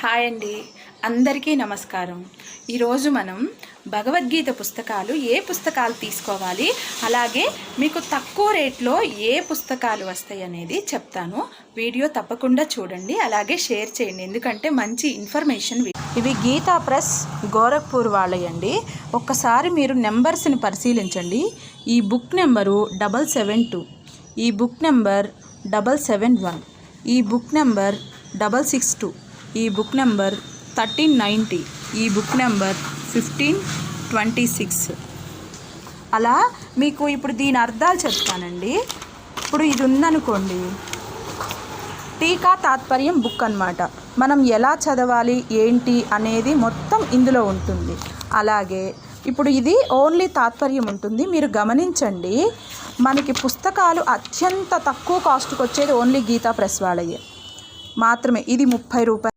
Hi అండి, అందరికీ నమస్కారం. ఈరోజు మనం భగవద్గీత పుస్తకాలు ఏ పుస్తకాలు తీసుకోవాలి, అలాగే మీకు తక్కువ రేట్లో ఏ పుస్తకాలు వస్తాయి అనేది చెప్తాను. వీడియో తప్పకుండా చూడండి, అలాగే షేర్ చేయండి, ఎందుకంటే మంచి ఇన్ఫర్మేషన్. ఇవి గీతా ప్రెస్ గోరఖ్పూర్ వాళ్ళయండి. ఒక్కసారి మీరు నెంబర్స్ని పరిశీలించండి. ఈ బుక్ నెంబరు 772, ఈ బుక్ నెంబర్ 771, ఈ బుక్ నెంబర్ 662, ఈ బుక్ నెంబర్ 1390, ఈ బుక్ నెంబర్ 1526. అలా మీకు ఇప్పుడు దీని అర్థాలు చెప్తానండి. ఇప్పుడు ఇది ఉందనుకోండి, టీకా తాత్పర్యం బుక్ అన్నమాట. మనం ఎలా చదవాలి ఏంటి అనేది మొత్తం ఇందులో ఉంటుంది. అలాగే ఇప్పుడు ఇది ఓన్లీ తాత్పర్యం ఉంటుంది. మీరు గమనించండి, మనకి పుస్తకాలు అత్యంత తక్కువ కాస్ట్కి వచ్చేది ఓన్లీ గీతా ప్రెస్ వాళ్ళయే మాత్రమే. ఇది 30 రూపాయలు.